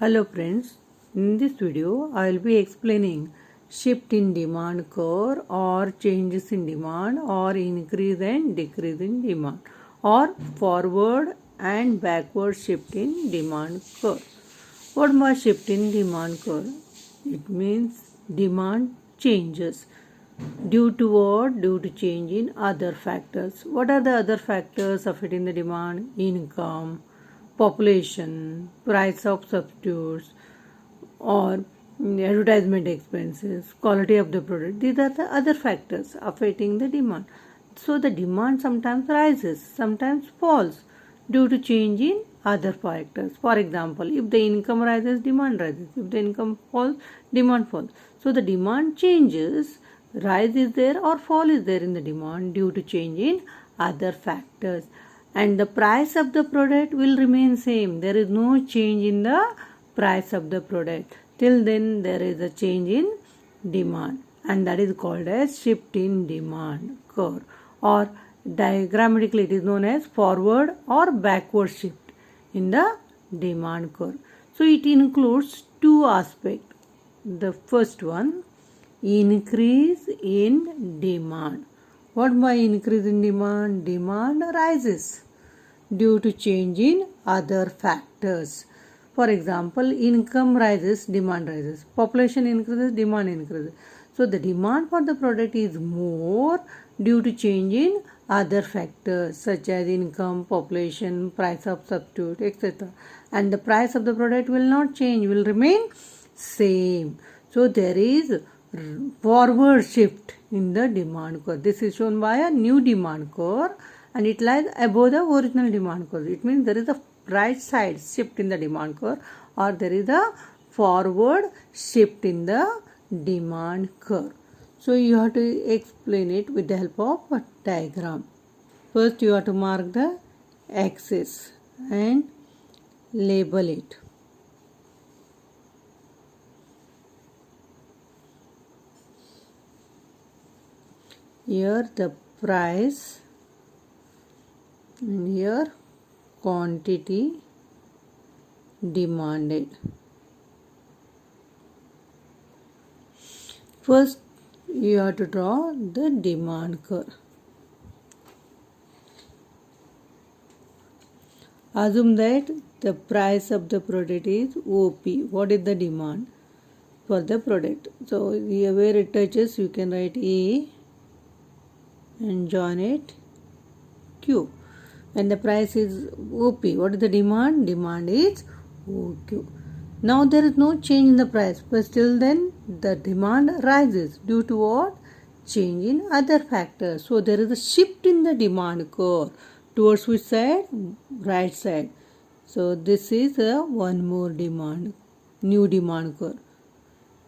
Hello friends, in this video I will be explaining shift in demand curve or changes in demand or increase and decrease in demand or forward and backward shift in demand curve. What means shift in demand curve? It means demand changes. Due to what? Due to change in other factors. What are the other factors affecting the demand? Income, population, price of substitutes, or advertisement expenses, quality of the product. These are the other factors affecting the demand. So the demand sometimes rises, sometimes falls due to change in other factors. For example, if the income rises, demand rises. If the income falls, demand falls. So the demand changes. Rise is there or fall is there in the demand due to change in other factors, and the price of the product will remain same. There is no change in the price of the product. Till then there is a change in demand, and that is called as shift in demand curve, or diagrammatically it is known as forward or backward shift in the demand curve. So it includes two aspects. The first one, increase in demand. What by increase in demand? Demand rises due to change in other factors. For example, income rises, demand rises. Population increases, demand increases. So the demand for the product is more due to change in other factors such as income, population, price of substitute, etc. And the price of the product will not change, will remain same. So there is forward shift in the demand curve. This is shown by a new demand curve, and it lies above the original demand curve. It means there is a right side shift in the demand curve, or there is a forward shift in the demand curve. So you have to explain it with the help of a diagram. First you have to mark the axis and label it. Here the price and here quantity demanded. First you have to draw the demand curve. Assume that the price of the product is OP. What is the demand for the product? So here where it touches you can write A and join it Q. And the price is OP. What is the demand? Demand is OQ. Now there is no change in the price, but still then the demand rises due to what? Change in other factors. So there is a shift in the demand curve. Towards which side? Right side. So this is one more demand, new demand curve.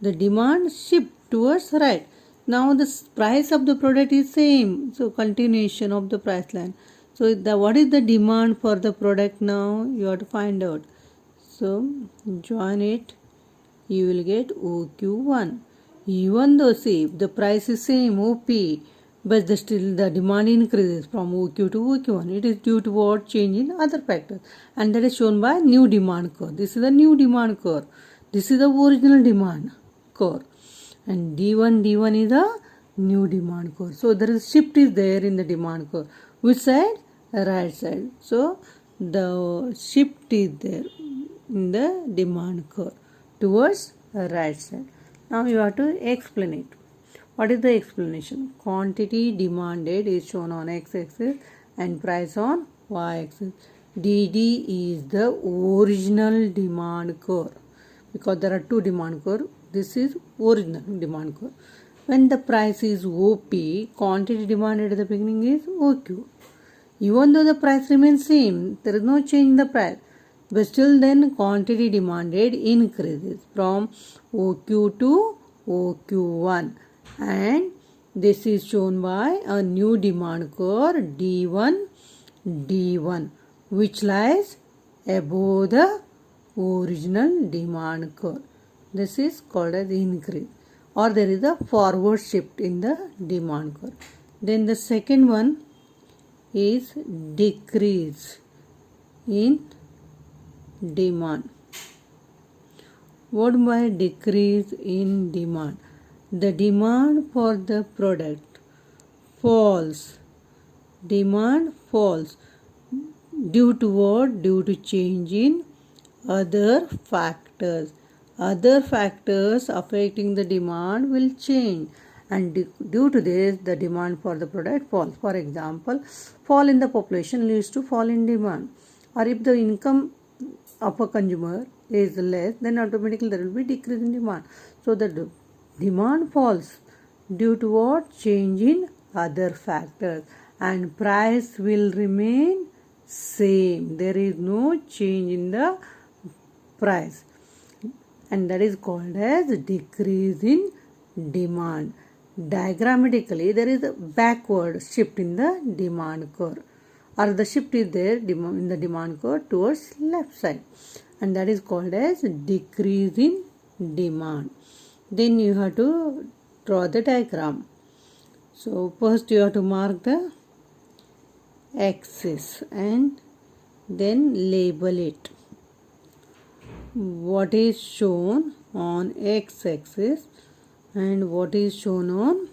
The demand shift towards right. Now the price of the product is same. So continuation of the price line. So what is the demand for the product now? You have to find out. So join it. You will get OQ1. Even though see if the price is same OP, but still the demand increases from OQ to OQ1. It is due to what? Change in other factors, and that is shown by new demand curve. This is the new demand curve. This is the original demand curve, and D1 is a new demand curve. So there is shift is there in the demand curve. Which side? Right side. So the shift is there in the demand curve towards right side. Now you have to explain it. What is the explanation? Quantity demanded is shown on x-axis and price on y-axis. DD is the original demand curve, because there are two demand curves. This is original demand curve. When the price is OP, quantity demanded at the beginning is OQ. Even though the price remains same, there is no change in the price, but still then quantity demanded increases from OQ to OQ1, and this is shown by a new demand curve D1, which lies above the original demand curve. This is called as increase, or there is a forward shift in the demand curve. Then the second one is decrease in demand. What by decrease in demand? The demand for the product falls. Demand falls. Due to what? Due to change in other factors. Other factors affecting the demand will change, and due to this the demand for the product falls. For example, fall in the population leads to fall in demand, or if the income of a consumer is less, then automatically there will be decrease in demand. So the demand falls due to what? Change in other factors, and price will remain same. There is no change in the price, and that is called as decrease in demand. Diagrammatically, there is a backward shift in the demand curve, or the shift is there in the demand curve towards left side, and that is called as decrease in demand. Then you have to draw the diagram. So first you have to mark the axis and then label it. What is shown on x-axis and what is shown on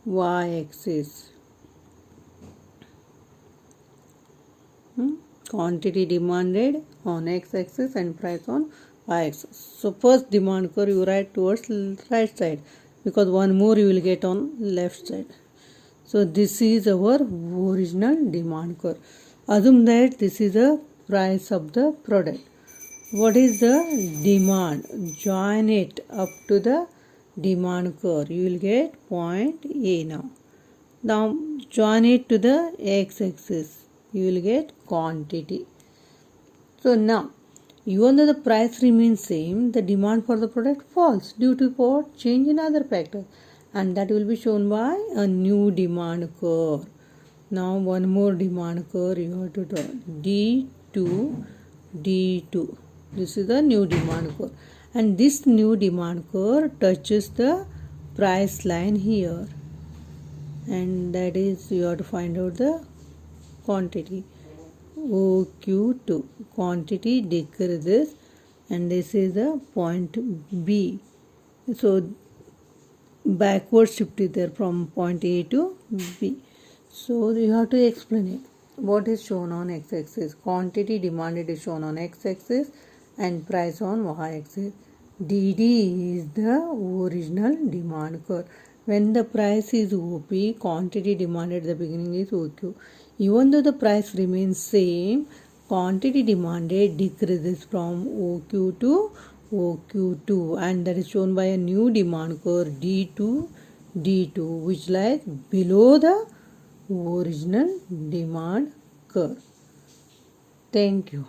y-axis. Quantity demanded on x-axis and price on y-axis. So first demand curve you write towards right side, because one more you will get on left side. So this is our original demand curve. Assume that this is the price of the product. What is the demand? Join it up to the demand curve. You will get point A now. Now join it to the x-axis. You will get quantity. So now, even though the price remains same, the demand for the product falls due to what? Change in other factors, and that will be shown by a new demand curve. Now one more demand curve you have to draw. D2, D2. This is the new demand curve, and this new demand curve touches the price line here, and that is you have to find out the quantity. OQ2, quantity decreases, and this is the point B. So backward shift is there from point A to B. So you have to explain it. What is shown on x-axis? Quantity demanded is shown on x-axis and price on y-axis. DD is the original demand curve. When the price is OP, quantity demanded at the beginning is OQ. Even though the price remains same, quantity demanded decreases from OQ to OQ2, and that is shown by a new demand curve D2, D2, which lies below the original demand curve. Thank you.